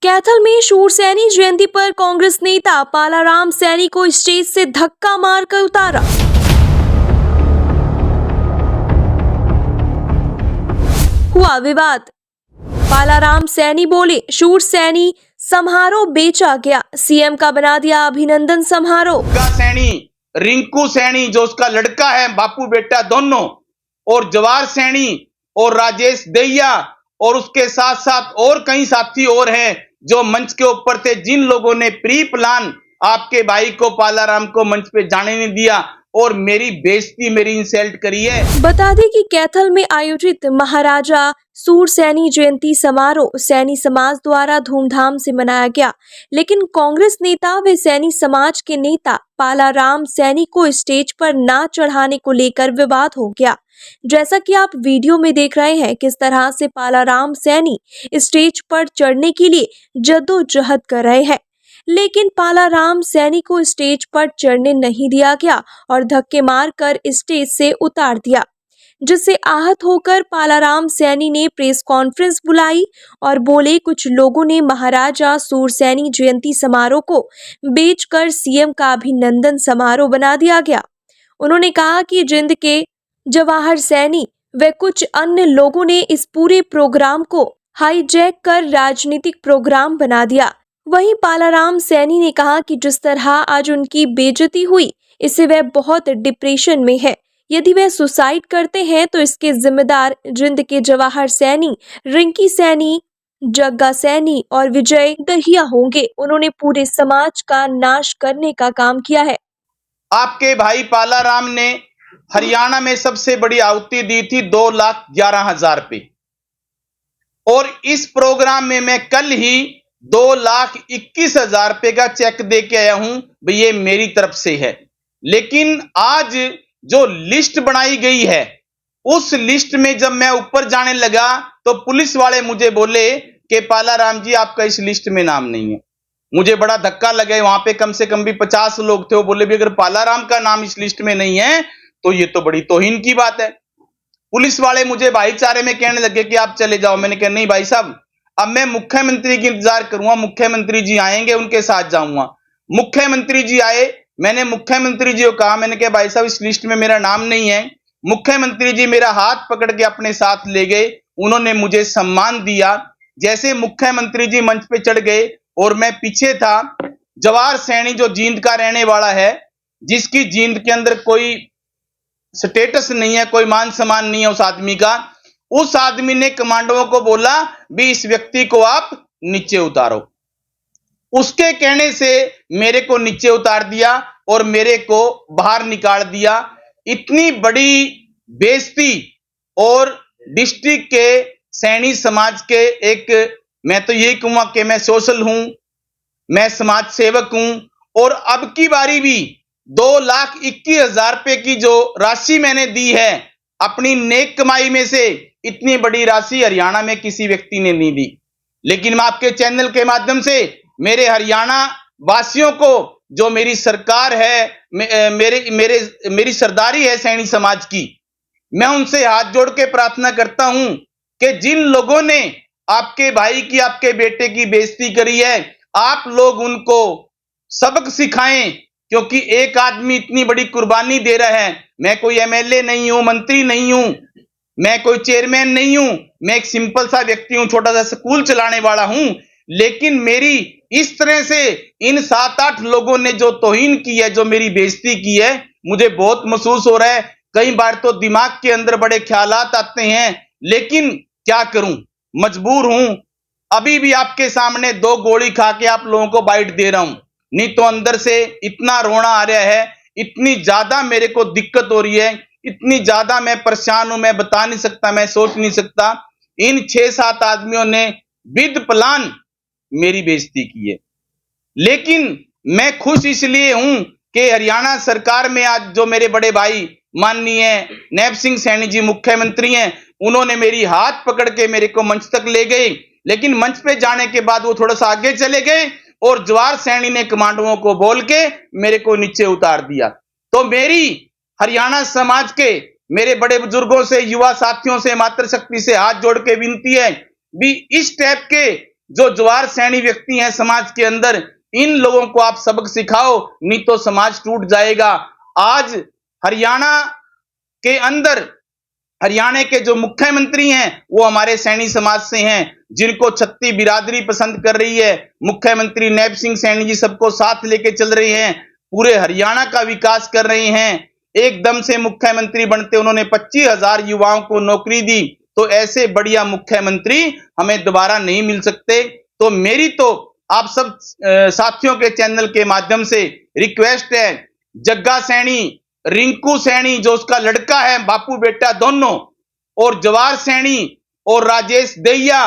कैथल में शूरसैनी जयंती पर कांग्रेस नेता पालाराम सैनी को स्टेज से धक्का मारकर उतारा। हुआ विवाद। पालाराम सैनी बोले, शूरसैनी समारोह बेचा गया, सीएम का बना दिया अभिनंदन समारोह। सैनी, रिंकू सैनी जो उसका लड़का है, बापू बेटा दोनों, और जवाहर सैनी और राजेश दहिया और उसके साथ साथ और कई साथी और हैं जो मंच के ऊपर थे, जिन लोगों ने प्री प्लान आपके भाई को पालाराम को मंच पे जाने नहीं दिया और मेरी बेइज्जती, मेरी इंसल्ट करी है। बता दें कि कैथल में आयोजित महाराजा शूरसैनी जयंती समारोह सैनी समाज द्वारा धूमधाम से मनाया गया, लेकिन कांग्रेस नेता व सैनी समाज के नेता पालाराम सैनी को स्टेज पर ना चढ़ाने को लेकर विवाद हो गया। जैसा कि आप वीडियो में देख रहे हैं, किस तरह से पालाराम सैनी स्टेज पर चढ़ने के लिए जद्दोजहद कर रहे हैं, लेकिन पालाराम सैनी को स्टेज पर चढ़ने नहीं दिया गया और धक्के मारकर स्टेज से उतार दिया, जिससे आहत होकर पालाराम सैनी ने प्रेस कॉन्फ्रेंस बुलाई और बोले, कुछ लोगों ने महाराजा शूरसैनी जयंती समारोह को बेचकर सीएम का अभिनंदन समारोह बना दिया गया। उन्होंने कहा कि जिंद के जवाहर सैनी व कुछ अन्य लोगों ने इस पूरे प्रोग्राम को हाईजैक कर राजनीतिक प्रोग्राम बना दिया। वहीं पालाराम सैनी ने कहा कि जिस तरह आज उनकी बेइज्जती हुई, इससे वह बहुत डिप्रेशन में है। यदि वह सुसाइड करते हैं तो इसके जिम्मेदार जिंद के जवाहर सैनी, रिंकी सैनी, जग्गा सैनी और विजय दहिया होंगे। उन्होंने पूरे समाज का नाश करने का काम किया है। आपके भाई पालाराम ने हरियाणा में सबसे बड़ी आहुति दी थी 2,11,000 रुपए, और इस प्रोग्राम में मैं कल ही 2,21,000 रुपए का चेक दे के आया हूं, भाई ये मेरी तरफ से है। लेकिन आज जो लिस्ट बनाई गई है, उस लिस्ट में जब मैं ऊपर जाने लगा तो पुलिस वाले मुझे बोले कि पालाराम जी आपका इस लिस्ट में नाम नहीं है। मुझे बड़ा धक्का लगा। वहां पे कम से कम भी 50 लोग थे। वो बोले भी अगर पालाराम का नाम इस लिस्ट में नहीं है तो ये तो बड़ी तौहीन की बात है। पुलिस वाले मुझे भाईचारे में कहने लगे कि आप चले जाओ। मैंने कहा नहीं भाई साहब, अब मैं मुख्यमंत्री की इंतजार करूंगा, मुख्यमंत्री जी आएंगे उनके साथ जाऊंगा। मुख्यमंत्री जी आए, मैंने मुख्यमंत्री जी को कहा, मैंने कहा भाई साहब इस लिस्ट में मेरा नाम नहीं है। मुख्यमंत्री जी मेरा हाथ पकड़ के अपने साथ ले गए, उन्होंने मुझे सम्मान दिया। जैसे मुख्यमंत्री जी मंच पे चढ़ गए और मैं पीछे था, जवाहर सैनी जो जींद का रहने वाला है, जिसकी जींद के अंदर कोई स्टेटस नहीं है, कोई मान सम्मान नहीं है उस आदमी का, उस आदमी ने कमांडों को बोला भी इस व्यक्ति को आप नीचे उतारो। उसके कहने से मेरे को नीचे उतार दिया और मेरे को बाहर निकाल दिया। इतनी बड़ी बेइज्जती, और डिस्ट्रिक्ट के सैनी समाज के एक, मैं तो यही कहूंगा कि मैं सोशल हूं, मैं समाज सेवक हूं, और अब की बारी भी 2,21,000 रुपए की जो राशि मैंने दी है अपनी नेक कमाई में से, इतनी बड़ी राशि हरियाणा में किसी व्यक्ति ने नहीं दी। लेकिन मैं आपके चैनल के माध्यम से मेरे हरियाणा वासियों को, जो मेरी सरकार है, मेरी सरदारी है सैनी समाज की, मैं उनसे हाथ जोड़ के प्रार्थना करता हूं कि जिन लोगों ने आपके भाई की, आपके बेटे की बेइज्जती करी है, आप लोग उनको सबक सिखाएं, क्योंकि एक आदमी इतनी बड़ी कुर्बानी दे रहा है। मैं कोई एमएलए नहीं हूं, मंत्री नहीं हूं, मैं कोई चेयरमैन नहीं हूं, मैं एक सिंपल सा व्यक्ति हूं, छोटा सा स्कूल चलाने वाला हूं। लेकिन मेरी इस तरह से इन 7-8 लोगों ने जो तौहीन की है, जो मेरी बेइज्जती की है, मुझे बहुत महसूस हो रहा है। कई बार तो दिमाग के अंदर बड़े ख्यालात आते हैं, लेकिन क्या करूं, मजबूर हूं। अभी भी आपके सामने 2 गोली खा के आप लोगों को बाइट दे रहा हूं, नहीं तो अंदर से इतना रोना आ रहा है, इतनी ज्यादा मेरे को दिक्कत हो रही है, इतनी ज्यादा मैं परेशान हूं, मैं बता नहीं सकता, मैं सोच नहीं सकता। इन 6-7 आदमियों ने विद प्लान मेरी बेइज्जती की है। लेकिन मैं खुश इसलिए हूं कि हरियाणा सरकार में आज जो मेरे बड़े भाई माननीय नैब सिंह सैनी जी मुख्यमंत्री हैं, उन्होंने मेरी हाथ पकड़ के मेरे को मंच तक ले गए। लेकिन मंच पे जाने के बाद वो थोड़ा सा आगे चले गए और जवाहर सैनी ने कमांडों को बोल के मेरे को नीचे उतार दिया। तो मेरी हरियाणा समाज के मेरे बड़े बुजुर्गों से, युवा साथियों से, मातृशक्ति से हाथ जोड़ के विनती है भी इस टाइप के जो जवार सैनी व्यक्ति हैं समाज के अंदर, इन लोगों को आप सबक सिखाओ, नहीं तो समाज टूट जाएगा। आज हरियाणा के अंदर हरियाणा के जो मुख्यमंत्री हैं वो हमारे सैनी समाज से हैं, जिनको छत्ती बिरादरी पसंद कर रही है। मुख्यमंत्री नैब सिंह सैनी जी सबको साथ लेके चल रहे हैं, पूरे हरियाणा का विकास कर रहे हैं। एकदम से मुख्यमंत्री बनते उन्होंने 25,000 युवाओं को नौकरी दी, तो ऐसे बढ़िया मुख्यमंत्री हमें दोबारा नहीं मिल सकते। तो मेरी तो आप सब साथियों के चैनल के माध्यम से रिक्वेस्ट है, जग्गा सैनी, रिंकू सैनी जो उसका लड़का है, बापू बेटा दोनों, और जवार सैनी और राजेश दहिया,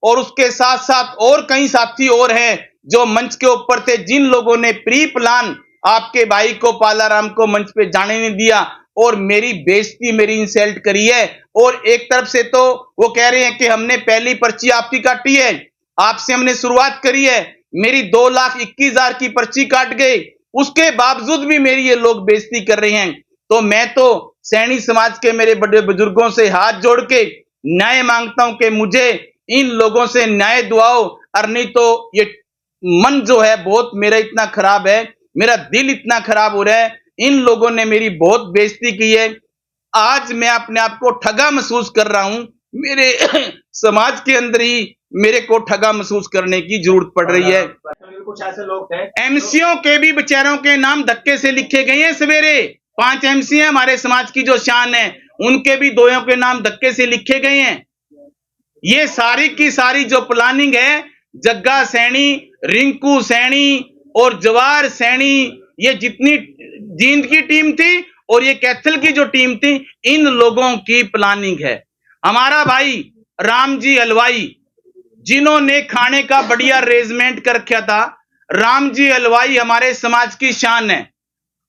और उसके साथ साथ और कई साथी और हैं जो मंच के ऊपर थे, जिन लोगों ने प्री प्लान आपके भाई को, पालाराम को मंच पे जाने नहीं दिया और मेरी बेइज्जती, मेरी इंसल्ट करी है। और एक तरफ से तो वो कह रहे हैं कि हमने पहली पर्ची आपकी काटी है, आपसे हमने शुरुआत करी है, मेरी 2,21,000 की पर्ची काट गए, उसके बावजूद भी मेरी ये लोग बेइज्जती कर रहे हैं। तो मैं तो सैनी समाज के मेरे बड़े बुजुर्गों से हाथ जोड़ के न्याय मांगता हूं कि मुझे इन लोगों से न्याय दुआओ, और नहीं तो ये मन जो है बहुत मेरा इतना खराब है, मेरा दिल इतना खराब हो रहा है, इन लोगों ने मेरी बहुत बेइज्जती की है। आज मैं अपने आप को ठगा महसूस कर रहा हूं, मेरे समाज के अंदर ही मेरे को ठगा महसूस करने की जरूरत पड़ रही है। कुछ ऐसे लोग हैं एमसीओ के भी बेचारों के नाम धक्के से लिखे गए हैं। सवेरे 5 एमसी हैं हमारे समाज की जो शान है, उनके भी दोयों के नाम धक्के से लिखे गए हैं। ये सारी की सारी जो प्लानिंग है, जग्गा सैनी, रिंकू सैनी और जवार सैनी, ये जितनी जींद की टीम थी और ये कैथल की जो टीम थी, इन लोगों की प्लानिंग है। हमारा भाई रामजी हलवाई, जिन्होंने खाने का बढ़िया अरेंजमेंट कर रखा था, रामजी हलवाई हमारे समाज की शान है,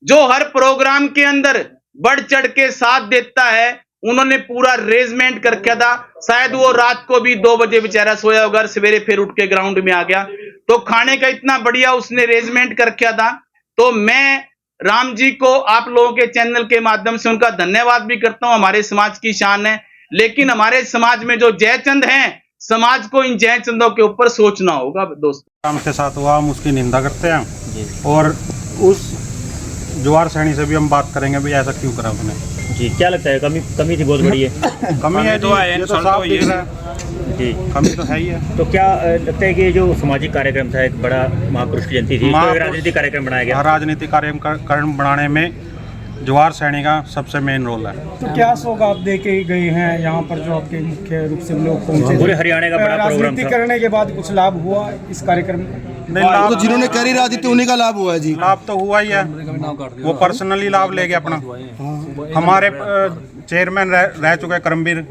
जो हर प्रोग्राम के अंदर बढ़ चढ़ के साथ देता है। उन्होंने पूरा अरेंजमेंट कर रखा था, शायद वो रात को भी 2 बजे बेचारा सोया होगा, सवेरे फिर उठ के ग्राउंड में आ गया। तो खाने का इतना बढ़िया उसने अरेंजमेंट कर रखा था। तो मैं राम जी को आप लोगों के चैनल के माध्यम से उनका धन्यवाद भी करता हूं, हमारे समाज की शान है। लेकिन हमारे समाज में जो जयचंद हैं, समाज को इन जयचंदों के ऊपर सोचना होगा दोस्तों। हम के साथ हुआ, हम उसकी निंदा करते हैं और उस जवार सैनी से भी हम बात करेंगे भी ऐसा क्यों करा उसने। जी, क्या लगता है कमी थी बहुत बड़ी है? कमी है जी, ये तो साफ दिख रहा है जी, कमी तो है ही है। तो क्या लगता है कि जो सामाजिक कार्यक्रम था, एक बड़ा महापुरुष की जयंती थी, इसको एक राजनीतिक कार्यक्रम बनाया गया? राजनीतिक कार्यक्रम बनाने में जवार सैनी का सबसे मेन रोल है। तो क्या सौगात दे के गए हैं यहाँ पर जो आपके मुख्य रूप से लोग पहुंचे? पूरे हरियाणा का बड़ा प्रोग्राम राजनीति था। करने के बाद कुछ लाभ हुआ इस कार्यक्रम में? नहीं, लाभ तो जिन्होंने करी राजनीति उन्हीं का लाभ हुआ है जी। लाभ तो हुआ ही है, वो पर्सनली लाभ ले गया अपना। हमारे चेयरमैन रह चुके करमवीर,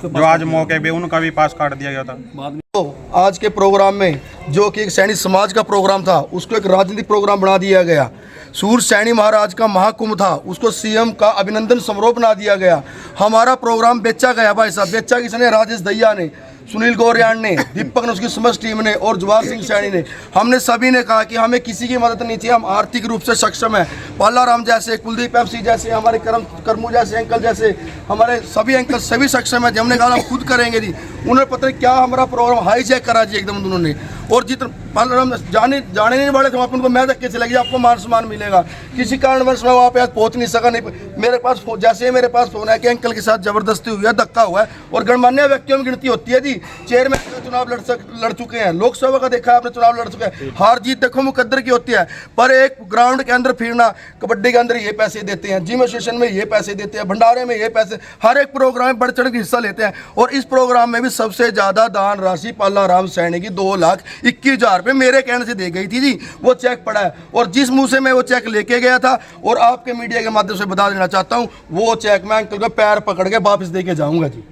जो आज मौके पे उनका भी पास काट दिया गया था। तो आज के प्रोग्राम में जो कि एक सैनी समाज का प्रोग्राम था, उसको एक राजनीतिक प्रोग्राम बना दिया गया। सूर सैनी महाराज का महाकुंभ था, उसको सीएम का अभिनंदन समारोह बना दिया गया। हमारा प्रोग्राम बेचा गया भाई साहब, बेचा किसने? राजेश दहिया ने, सुनील गौरियान ने, दीपक ने, उसकी समस्त टीम ने और जवार सिंह सैनी ने। हमने सभी ने कहा कि हमें किसी की मदद नहीं चाहिए, हम आर्थिक रूप से सक्षम हैं। पालाराम जैसे, कुलदीप एफसी जैसे, हमारे करमू जैसे अंकल जैसे, हमारे सभी अंकल सभी सक्षम है। हमने कहा हम खुद करेंगे जी। उन्होंने पता नहीं क्या हमारा प्रोग्राम हाईजैक करा जी एकदम उन्होंने। और जितना पालाराम जाने नहीं वाले थे वहाँ पर, उनको मैं धक्के से लगी, आपको मान सम्मान मिलेगा। किसी कारणवश मैं वहाँ पे आज पहुँच नहीं सका। नहीं, मेरे पास जैसे मेरे पास फोन है कि अंकल के साथ जबरदस्ती हुई है, धक्का हुआ है, और गणमान्य व्यक्तियों में गिनती होती है जी। चेयरमैन का चुनाव लड़ चुके हैं, लोकसभा का देखा आपने चुनाव लड़ चुके हैं। हार जीत देखो मुकद्दर की होती है, पर एक ग्राउंड के अंदर फिरना, कबड्डी के अंदर ये पैसे देते हैं, जिम एसोसिएशन में ये पैसे देते हैं, भंडारे में ये पैसे, हर एक प्रोग्राम में बढ़ चढ़ के हिस्सा लेते हैं। और इस प्रोग्राम में भी सबसे ज़्यादा दान राशि पालाराम सैनी की 2,21,000 रुपये मेरे कहने से दे गई थी जी। वो चेक पड़ा है, और जिस मुंह से मैं वो चेक लेके गया था, और आपके मीडिया के माध्यम से बता देना चाहता हूँ, वो चेक मैं अंकल का पैर पकड़ के वापस दे के जाऊँगा जी।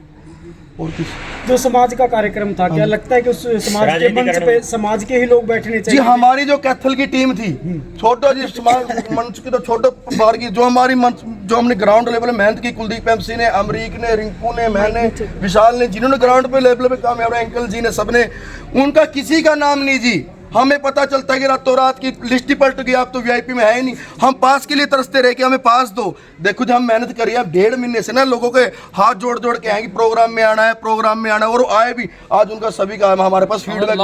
और कुछ जो समाज का कार्यक्रम था, क्या लगता है कि उस समाज के मंच पे समाज के ही लोग बैठने चाहिए? जी, हमारी जो कैथल की टीम थी, छोटो जी समाज मंच की, तो छोटो बाहर की जो हमारी मंच, जो हमने ग्राउंड लेवल में मेहनत की, कुलदीप एमसी ने, अमरीक ने, रिंकू ने, मैंने, विशाल ने, जिन्होंने ग्राउंड पे लेवल पे काम, अंकल जी ने, सबने, उनका किसी का नाम नहीं जी। हमें पता चलता है कि रातों रात की लिस्ट ही पलट गई, आप तो वीआईपी में है ही नहीं। हम पास के लिए तरसते रहे कि हमें पास दो। देखो जी हम मेहनत करिए, अब 1.5 महीने से ना लोगों के हाथ जोड़ जोड़ के हैं कि प्रोग्राम में आना है, प्रोग्राम में आना है, और वो आए भी। आज उनका सभी का हमारे पास फीडबैक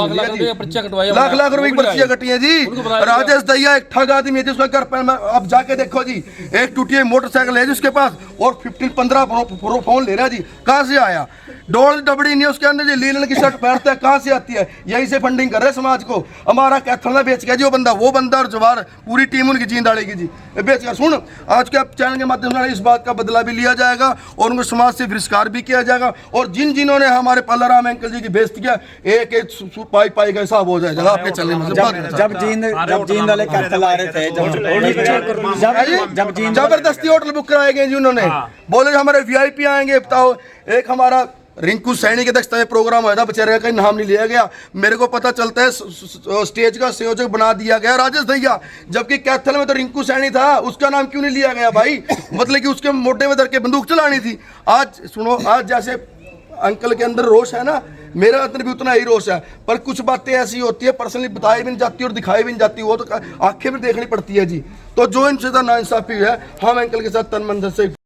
लाख लाख रुपए की पर्चियां कटी है जी। राजेश दहिया एक ठग आदमी है जिसका घर पर अब जाके देखो जी, एक टूटी हुई मोटरसाइकिल है जिसके पास, और 15 फोन ले रहा है जी। कहाँ से आया? डोल डबड़ी नहीं उसके अंदर, लीलन की शर्ट पहनता है, कहाँ से आती है? यहीं से फंडिंग कर रहे समाज को। हमारा कैथल बेच गया जी वो बंदा और जवार पूरी टीम उनकी जींद डालेगी जी, बेच कर। सुन, आज के चैनल के माध्यम से इस बात का बदला भी लिया जाएगा और उनको समाज से बहिष्कार भी किया जाएगा। और जिन्होंने हमारे पल्लाराम अंकल जी की बेइज्जती किया, एक एक पाई का हिसाब हो जाएगा आपके चलने में। जब जींद वाले कैथल आ रहे थे, जबरदस्ती होटल बुक कराए गए जी उन्होंने, बोले हमारे वीआईपी आएंगे। बताओ, एक हमारा रिंकू सैनी के अध्यक्षता में प्रोग्राम हुआ था, बेचारे का नाम नहीं लिया गया। मेरे को पता चलता है स्टेज का संयोजक बना दिया गया राजेश दहिया, जबकि कैथल में तो रिंकू सैनी था, उसका नाम क्यों नहीं लिया गया भाई? मतलब कि उसके मोटे में धर के बंदूक चलानी थी। आज सुनो, आज जैसे अंकल के अंदर रोष है ना, मेरे अंदर भी उतना ही रोष है, पर कुछ बातें ऐसी होती है पर्सनली बताई भी नहीं जाती और दिखाई भी नहीं जाती, वो तो आंखें में देखनी पड़ती है जी। तो जो इनसे नाइंसाफी है, हम अंकल के साथ तन मन से